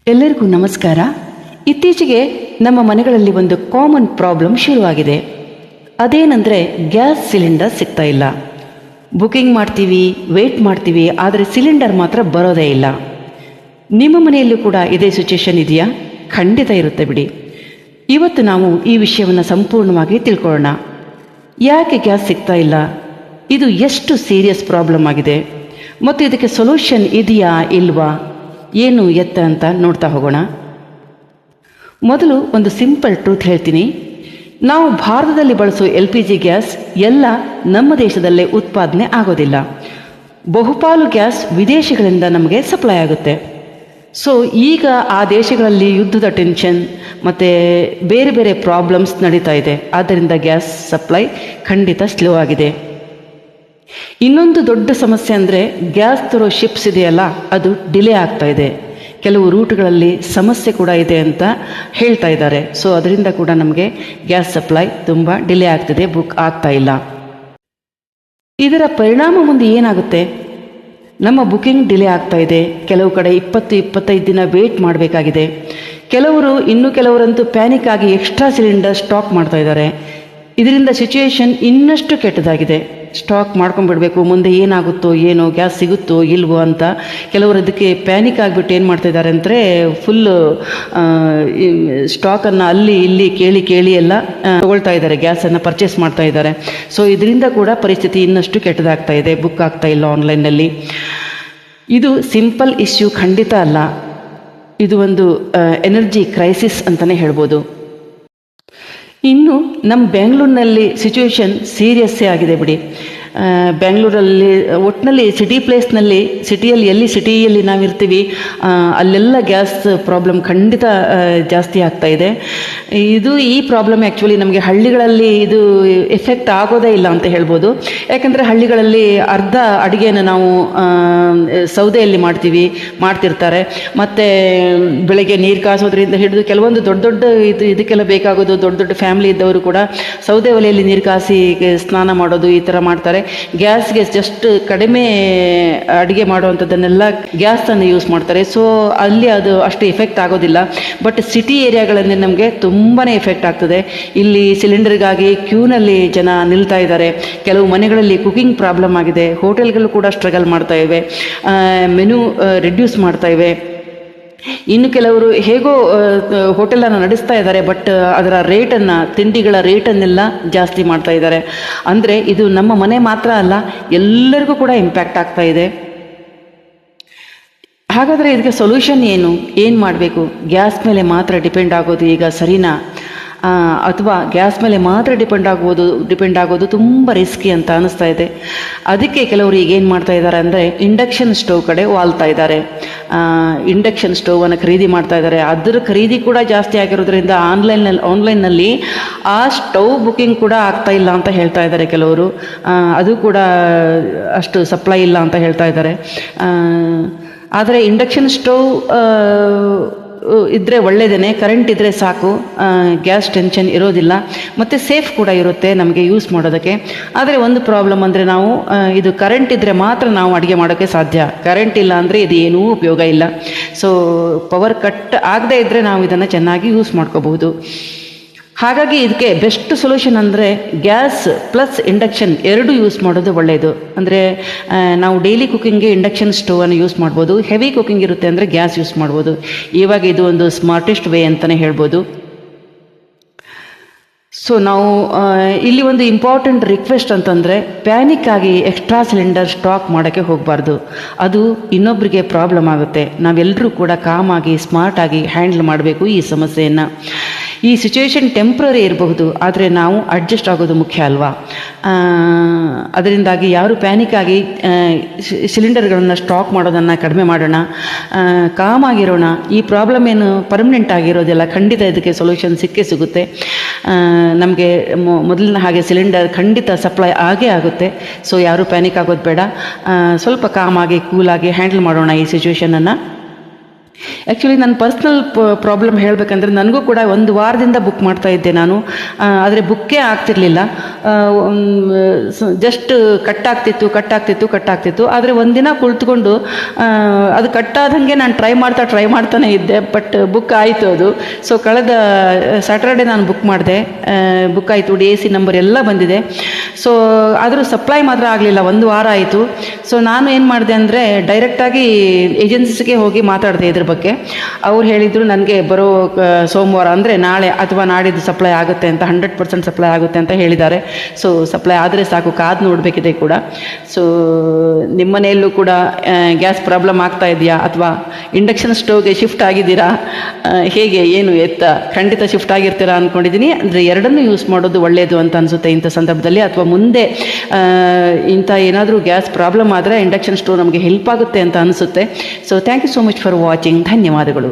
ಎಲ್ಲರಿಗೂ ನಮಸ್ಕಾರ. ಇತ್ತೀಚೆಗೆ ನಮ್ಮ ಮನೆಗಳಲ್ಲಿ ಒಂದು ಕಾಮನ್ ಪ್ರಾಬ್ಲಮ್ ಶುರುವಾಗಿದೆ. ಅದೇನೆಂದರೆ ಗ್ಯಾಸ್ ಸಿಲಿಂಡರ್ ಸಿಗ್ತಾ ಇಲ್ಲ. ಬುಕಿಂಗ್ ಮಾಡ್ತೀವಿ, ವೇಟ್ ಮಾಡ್ತೀವಿ, ಆದರೆ ಸಿಲಿಂಡರ್ ಮಾತ್ರ ಬರೋದೇ ಇಲ್ಲ. ನಿಮ್ಮ ಮನೆಯಲ್ಲೂ ಕೂಡ ಇದೇ ಸಿಚುವೇಶನ್ ಇದೆಯಾ? ಖಂಡಿತ ಇರುತ್ತೆ ಬಿಡಿ. ಇವತ್ತು ನಾವು ಈ ವಿಷಯವನ್ನು ಸಂಪೂರ್ಣವಾಗಿ ತಿಳ್ಕೊಳ್ಳೋಣ. ಯಾಕೆ ಗ್ಯಾಸ್ ಸಿಗ್ತಾ ಇಲ್ಲ, ಇದು ಎಷ್ಟು ಸೀರಿಯಸ್ ಪ್ರಾಬ್ಲಮ್ ಆಗಿದೆ ಮತ್ತು ಇದಕ್ಕೆ ಸೊಲ್ಯೂಷನ್ ಇದೆಯಾ ಇಲ್ವಾ, ಏನು ಎತ್ತ ಅಂತ ನೋಡ್ತಾ ಹೋಗೋಣ. ಮೊದಲು ಒಂದು ಸಿಂಪಲ್ ಟ್ರೂತ್ ಹೇಳ್ತೀನಿ. ನಾವು ಭಾರತದಲ್ಲಿ ಬಳಸೋ LPG ಗ್ಯಾಸ್ ಎಲ್ಲ ನಮ್ಮ ದೇಶದಲ್ಲೇ ಉತ್ಪಾದನೆ ಆಗೋದಿಲ್ಲ. ಬಹುಪಾಲು ಗ್ಯಾಸ್ ವಿದೇಶಗಳಿಂದ ನಮಗೆ ಸಪ್ಲೈ ಆಗುತ್ತೆ. ಸೊ ಈಗ ಆ ದೇಶಗಳಲ್ಲಿ ಯುದ್ಧದ ಟೆನ್ಷನ್ ಮತ್ತು ಬೇರೆ ಬೇರೆ ಪ್ರಾಬ್ಲಮ್ಸ್ ನಡೀತಾ ಇದೆ. ಆದ್ದರಿಂದ ಗ್ಯಾಸ್ ಸಪ್ಲೈ ಖಂಡಿತ ಸ್ಲೋ ಆಗಿದೆ. ಇನ್ನೊಂದು ದೊಡ್ಡ ಸಮಸ್ಯೆ ಅಂದರೆ ಗ್ಯಾಸ್ ತರೋ ಶಿಪ್ಸ್ ಇದೆಯಲ್ಲ, ಅದು ಡಿಲೇ ಆಗ್ತಾ ಇದೆ. ಕೆಲವು ರೂಟ್ಗಳಲ್ಲಿ ಸಮಸ್ಯೆ ಕೂಡ ಇದೆ ಅಂತ ಹೇಳ್ತಾ ಇದ್ದಾರೆ. ಸೊ ಅದರಿಂದ ಕೂಡ ನಮಗೆ ಗ್ಯಾಸ್ ಸಪ್ಲೈ ತುಂಬ ಡಿಲೇ ಆಗ್ತಿದೆ, ಬುಕ್ ಆಗ್ತಾ ಇಲ್ಲ. ಇದರ ಪರಿಣಾಮ ಮುಂದೆ ಏನಾಗುತ್ತೆ? ನಮ್ಮ ಬುಕಿಂಗ್ ಡಿಲೇ ಆಗ್ತಾ ಇದೆ. ಕೆಲವು ಕಡೆ 20-25 ದಿನ ವೇಟ್ ಮಾಡಬೇಕಾಗಿದೆ. ಕೆಲವರಂತೂ ಪ್ಯಾನಿಕ್ ಆಗಿ ಎಕ್ಸ್ಟ್ರಾ ಸಿಲಿಂಡರ್ ಸ್ಟಾಕ್ ಮಾಡ್ತಾ ಇದ್ದಾರೆ. ಇದರಿಂದ ಸಿಚುವೇಶನ್ ಇನ್ನಷ್ಟು ಕೆಟ್ಟದಾಗಿದೆ. ಸ್ಟಾಕ್ ಮಾಡ್ಕೊಂಡ್ಬಿಡ್ಬೇಕು, ಮುಂದೆ ಏನಾಗುತ್ತೋ ಏನೋ, ಗ್ಯಾಸ್ ಸಿಗುತ್ತೋ ಇಲ್ವೋ ಅಂತ. ಕೆಲವರು ಅದಕ್ಕೆ ಪ್ಯಾನಿಕ್ ಆಗಿಬಿಟ್ಟು ಏನು ಮಾಡ್ತಾಯಿದ್ದಾರೆ ಅಂದರೆ ಫುಲ್ಲು ಸ್ಟಾಕನ್ನು ಅಲ್ಲಿ ಇಲ್ಲಿ ಕೇಳಿ ಎಲ್ಲ ತಗೊಳ್ತಾ ಇದ್ದಾರೆ, ಗ್ಯಾಸನ್ನು ಪರ್ಚೇಸ್ ಮಾಡ್ತಾ ಇದ್ದಾರೆ. ಸೊ ಇದರಿಂದ ಕೂಡ ಪರಿಸ್ಥಿತಿ ಇನ್ನಷ್ಟು ಕೆಟ್ಟದಾಗ್ತಾ ಇದೆ, ಬುಕ್ ಆಗ್ತಾ ಇಲ್ಲ ಆನ್ಲೈನ್ನಲ್ಲಿ. ಇದು ಸಿಂಪಲ್ ಇಶ್ಯೂ ಖಂಡಿತ ಅಲ್ಲ. ಇದು ಒಂದು ಎನರ್ಜಿ ಕ್ರೈಸಿಸ್ ಅಂತಲೇ ಹೇಳ್ಬೋದು. ಇನ್ನು ನಮ್ಮ ಬೆಂಗಳೂರಿನಲ್ಲಿ ಸಿಚುವೇಶನ್ ಸೀರಿಯಸ್ಸೇ ಆಗಿದೆ ಬಿಡಿ. ಬೆಂಗಳೂರಲ್ಲಿ ಒಟ್ಟಿನಲ್ಲಿ ಸಿಟಿಯಲ್ಲಿ ನಾವಿರ್ತೀವಿ, ಅಲ್ಲೆಲ್ಲ ಗ್ಯಾಸ್ ಪ್ರಾಬ್ಲಮ್ ಖಂಡಿತ ಜಾಸ್ತಿ ಆಗ್ತಾ ಇದೆ. ಈ ಪ್ರಾಬ್ಲಮ್ ಆ್ಯಕ್ಚುಲಿ ನಮಗೆ ಹಳ್ಳಿಗಳಲ್ಲಿ ಇದು ಎಫೆಕ್ಟ್ ಆಗೋದೇ ಇಲ್ಲ ಅಂತ ಹೇಳ್ಬೋದು. ಯಾಕಂದರೆ ಹಳ್ಳಿಗಳಲ್ಲಿ ಅರ್ಧ ಅಡುಗೆನ ನಾವು ಸೌದೆಯಲ್ಲಿ ಮಾಡ್ತಿರ್ತಾರೆ. ಮತ್ತು ಬೆಳಗ್ಗೆ ನೀರು ಕಾಸೋದ್ರಿಂದ ಹಿಡಿದು ಕೆಲವೊಂದು ದೊಡ್ಡ ಇದಕ್ಕೆಲ್ಲ ಬೇಕಾಗೋದು, ದೊಡ್ಡ ಫ್ಯಾಮಿಲಿ ಇದ್ದವರು ಕೂಡ ಸೌದೆ ಒಲೆಯಲ್ಲಿ ನೀರು ಕಾಸಿ ಸ್ನಾನ ಮಾಡೋದು, ಈ ಥರ ಮಾಡ್ತಾರೆ. ಗ್ಯಾಸ್ಗೆ ಜಸ್ಟ್ ಕಡಿಮೆ ಅಡುಗೆ ಮಾಡುವಂಥದ್ದನ್ನೆಲ್ಲ ಗ್ಯಾಸನ್ನು ಯೂಸ್ ಮಾಡ್ತಾರೆ. ಸೊ ಅಲ್ಲಿ ಅದು ಅಷ್ಟು ಎಫೆಕ್ಟ್ ಆಗೋದಿಲ್ಲ. ಬಟ್ ಸಿಟಿ ಏರಿಯಾಗಳಲ್ಲಿ ನಮಗೆ ತುಂಬಾ ಎಫೆಕ್ಟ್ ಆಗ್ತದೆ. ಇಲ್ಲಿ ಸಿಲಿಂಡರ್ಗಾಗಿ ಕ್ಯೂನಲ್ಲಿ ಜನ ನಿಲ್ತಾ ಇದ್ದಾರೆ. ಕೆಲವು ಮನೆಗಳಲ್ಲಿ ಕುಕಿಂಗ್ ಪ್ರಾಬ್ಲಮ್ ಆಗಿದೆ. ಹೋಟೆಲ್ಗಳು ಕೂಡ ಸ್ಟ್ರಗಲ್ ಮಾಡ್ತಾ ಇವೆ, ಮೆನು ರಿಡ್ಯೂಸ್ ಮಾಡ್ತಾ ಇವೆ. ಇನ್ನು ಕೆಲವರು ಹೇಗೋ ಹೋಟೆಲನ್ನು ನಡೆಸ್ತಾ ಇದ್ದಾರೆ, ಬಟ್ ಅದರ ತಿಂಡಿಗಳ ರೇಟನ್ನೆಲ್ಲ ಜಾಸ್ತಿ ಮಾಡ್ತಾ ಇದ್ದಾರೆ. ಅಂದರೆ ಇದು ನಮ್ಮ ಮನೆ ಮಾತ್ರ ಅಲ್ಲ, ಎಲ್ಲರಿಗೂ ಕೂಡ ಇಂಪ್ಯಾಕ್ಟ್ ಆಗ್ತಾ ಇದೆ. ಹಾಗಾದರೆ ಇದಕ್ಕೆ ಸೊಲ್ಯೂಷನ್ ಏನು ಮಾಡಬೇಕು? ಗ್ಯಾಸ್ ಮೇಲೆ ಮಾತ್ರ ಡಿಪೆಂಡ್ ಆಗೋದು ಈಗ ಸರಿನಾ? ಅಥವಾ ಗ್ಯಾಸ್ ಮೇಲೆ ಮಾತ್ರ ಡಿಪೆಂಡ್ ಆಗೋದು ತುಂಬ ರಿಸ್ಕಿ ಅಂತ ಅನ್ನಿಸ್ತಾ ಇದೆ. ಅದಕ್ಕೆ ಕೆಲವರು ಈಗ ಏನು ಮಾಡ್ತಾ ಇದ್ದಾರೆ ಅಂದರೆ ಇಂಡಕ್ಷನ್ ಸ್ಟವ್ ಕಡೆ ವಾಲ್ತಾ ಇದ್ದಾರೆ. ಇಂಡಕ್ಷನ್ ಸ್ಟವನ್ನು ಖರೀದಿ ಮಾಡ್ತಾ ಇದ್ದಾರೆ. ಅದರ ಖರೀದಿ ಕೂಡ ಜಾಸ್ತಿ ಆಗಿರೋದ್ರಿಂದ ಆನ್ಲೈನ್ನಲ್ಲಿ ಆ ಸ್ಟವ್ ಬುಕಿಂಗ್ ಕೂಡ ಆಗ್ತಾ ಇಲ್ಲ ಅಂತ ಹೇಳ್ತಾ ಇದ್ದಾರೆ ಕೆಲವರು. ಅದು ಕೂಡ ಅಷ್ಟು ಸಪ್ಲೈ ಇಲ್ಲ ಅಂತ ಹೇಳ್ತಾ ಇದ್ದಾರೆ. ಆದರೆ ಇಂಡಕ್ಷನ್ ಸ್ಟವ್ ಇದ್ದರೆ ಒಳ್ಳೆಯದೇ. ಕರೆಂಟ್ ಇದ್ದರೆ ಸಾಕು, ಗ್ಯಾಸ್ ಟೆನ್ಷನ್ ಇರೋದಿಲ್ಲ ಮತ್ತು ಸೇಫ್ ಕೂಡ ಇರುತ್ತೆ ನಮಗೆ ಯೂಸ್ ಮಾಡೋದಕ್ಕೆ. ಆದರೆ ಒಂದು ಪ್ರಾಬ್ಲಮ್ ಅಂದರೆ ನಾವು ಇದು ಕರೆಂಟ್ ಇದ್ದರೆ ಮಾತ್ರ ನಾವು ಅಡುಗೆ ಮಾಡೋಕ್ಕೆ ಸಾಧ್ಯ. ಕರೆಂಟ್ ಇಲ್ಲ ಅಂದರೆ ಇದು ಏನೂ ಉಪಯೋಗ ಇಲ್ಲ. ಸೊ ಪವರ್ ಕಟ್ ಆಗದೇ ಇದ್ದರೆ ನಾವು ಇದನ್ನು ಚೆನ್ನಾಗಿ ಯೂಸ್ ಮಾಡ್ಕೋಬಹುದು. ಹಾಗಾಗಿ ಇದಕ್ಕೆ ಬೆಸ್ಟ್ ಸೊಲ್ಯೂಷನ್ ಅಂದರೆ ಗ್ಯಾಸ್ ಪ್ಲಸ್ ಇಂಡಕ್ಷನ್ ಎರಡೂ ಯೂಸ್ ಮಾಡೋದು ಒಳ್ಳೆಯದು. ಅಂದರೆ ನಾವು ಡೈಲಿ ಕುಕ್ಕಿಂಗ್ಗೆ ಇಂಡಕ್ಷನ್ ಸ್ಟವನ್ನು ಯೂಸ್ ಮಾಡ್ಬೋದು. ಹೆವಿ ಕುಕ್ಕಿಂಗ್ ಇರುತ್ತೆ ಅಂದರೆ ಗ್ಯಾಸ್ ಯೂಸ್ ಮಾಡ್ಬೋದು. ಇವಾಗ ಇದು ಒಂದು ಸ್ಮಾರ್ಟೆಸ್ಟ್ ವೇ ಅಂತಲೇ ಹೇಳ್ಬೋದು. ಸೊ ನಾವು ಇಲ್ಲಿ ಒಂದು ಇಂಪಾರ್ಟೆಂಟ್ ರಿಕ್ವೆಸ್ಟ್ ಅಂತಂದರೆ ಪ್ಯಾನಿಕ್ ಆಗಿ ಎಕ್ಸ್ಟ್ರಾ ಸಿಲಿಂಡರ್ ಸ್ಟಾಕ್ ಮಾಡೋಕ್ಕೆ ಹೋಗಬಾರ್ದು. ಅದು ಇನ್ನೊಬ್ಬರಿಗೆ ಪ್ರಾಬ್ಲಮ್ ಆಗುತ್ತೆ. ನಾವೆಲ್ಲರೂ ಕೂಡ ಕಾಮಾಗಿ ಸ್ಮಾರ್ಟಾಗಿ ಹ್ಯಾಂಡಲ್ ಮಾಡಬೇಕು ಈ ಸಮಸ್ಯೆಯನ್ನು. ಈ ಸಿಚುವೇಶನ್ ಟೆಂಪ್ರರಿ ಇರಬಹುದು, ಆದರೆ ನಾವು ಅಡ್ಜಸ್ಟ್ ಆಗೋದು ಮುಖ್ಯ ಅಲ್ವಾ? ಅದರಿಂದಾಗಿ ಯಾರು ಪ್ಯಾನಿಕ್ ಆಗಿ ಸಿಲಿಂಡರ್ಗಳನ್ನು ಸ್ಟಾಕ್ ಮಾಡೋದನ್ನು ಕಡಿಮೆ ಮಾಡೋಣ, ಕಾಮಾಗಿರೋಣ. ಈ ಪ್ರಾಬ್ಲಮ್ ಏನು ಪರ್ಮನೆಂಟ್ ಆಗಿರೋದಿಲ್ಲ, ಖಂಡಿತ ಇದಕ್ಕೆ ಸೊಲ್ಯೂಷನ್ ಸಿಗುತ್ತೆ. ನಮಗೆ ಮೊದಲಿನ ಹಾಗೆ ಸಿಲಿಂಡರ್ ಖಂಡಿತ ಸಪ್ಲೈ ಆಗೇ ಆಗುತ್ತೆ. ಸೊ ಯಾರೂ ಪ್ಯಾನಿಕ್ ಆಗೋದು ಬೇಡ. ಸ್ವಲ್ಪ ಕಾಮಾಗಿ ಕೂಲಾಗಿ ಹ್ಯಾಂಡಲ್ ಮಾಡೋಣ ಈ ಸಿಚುವೇಶನನ್ನು. ಆ್ಯಕ್ಚುಲಿ ನನ್ನ ಪರ್ಸ್ನಲ್ ಪ್ರಾಬ್ಲಮ್ ಹೇಳಬೇಕಂದ್ರೆ ನನಗೂ ಕೂಡ ಒಂದು ವಾರದಿಂದ ಬುಕ್ ಮಾಡ್ತಾ ಇದ್ದೆ ನಾನು, ಆದರೆ ಬುಕ್ಕೇ ಆಗ್ತಿರ್ಲಿಲ್ಲ. ಜಸ್ಟ್ ಕಟ್ಟಾಗ್ತಿತ್ತು. ಆದರೆ ಒಂದಿನ ಕುಳಿತುಕೊಂಡು ಅದು ಕಟ್ಟಾದಂಗೆ ನಾನು ಟ್ರೈ ಮಾಡ್ತಾನೆ ಇದ್ದೆ. ಬಟ್ ಬುಕ್ ಆಯಿತು ಅದು. ಸೊ ಕಳೆದ ಸ್ಯಾಟರ್ಡೆ ನಾನು ಬುಕ್ ಮಾಡಿದೆ, ಬುಕ್ ಆಯಿತು, DC ನಂಬರ್ ಎಲ್ಲ ಬಂದಿದೆ. ಸೊ ಆದರೂ ಸಪ್ಲೈ ಮಾತ್ರ ಆಗಲಿಲ್ಲ, ಒಂದು ವಾರ ಆಯಿತು. ಸೊ ನಾನು ಏನು ಮಾಡಿದೆ ಅಂದರೆ ಡೈರೆಕ್ಟಾಗಿ ಏಜೆನ್ಸಿಗೆ ಹೋಗಿ ಮಾತಾಡಿದೆ ಇದ್ರ ಬಗ್ಗೆ. ಅವ್ರು ಹೇಳಿದರು ನನಗೆ ಬರೋ ಸೋಮವಾರ ಅಂದರೆ ನಾಳೆ ಅಥವಾ ನಾಡಿದ್ದು ಸಪ್ಲೈ ಆಗುತ್ತೆ ಅಂತ, 100% ಸಪ್ಲೈ ಆಗುತ್ತೆ ಅಂತ ಹೇಳಿದ್ದಾರೆ. ಸೊ ಸಪ್ಲೈ ಆದರೆ ಸಾಕು, ಕಾದು ನೋಡಬೇಕಿದೆ ಕೂಡ. ಸೊ ನಿಮ್ಮ ಮನೆಯಲ್ಲೂ ಕೂಡ ಗ್ಯಾಸ್ ಪ್ರಾಬ್ಲಮ್ ಆಗ್ತಾ ಇದೆಯಾ ಅಥವಾ ಇಂಡಕ್ಷನ್ ಸ್ಟೋವ್ಗೆ ಶಿಫ್ಟ್ ಆಗಿದ್ದೀರಾ, ಹೇಗೆ ಏನು ಎತ್ತ ಖಂಡಿತ ಶಿಫ್ಟ್ ಆಗಿರ್ತೀರಾ ಅಂದ್ಕೊಂಡಿದ್ದೀನಿ. ಅಂದರೆ ಎರಡನ್ನೂ ಯೂಸ್ ಮಾಡೋದು ಒಳ್ಳೆಯದು ಅಂತ ಅನಿಸುತ್ತೆ ಇಂಥ ಸಂದರ್ಭದಲ್ಲಿ. ಅಥವಾ ಮುಂದೆ ಇಂಥ ಏನಾದರೂ ಗ್ಯಾಸ್ ಪ್ರಾಬ್ಲಮ್ ಆದರೆ ಇಂಡಕ್ಷನ್ ಸ್ಟೋವ್ ನಮಗೆ ಹೆಲ್ಪ್ ಆಗುತ್ತೆ ಅಂತ ಅನಿಸುತ್ತೆ. So thank you so much for watching. ಧನ್ಯವಾದಗಳು.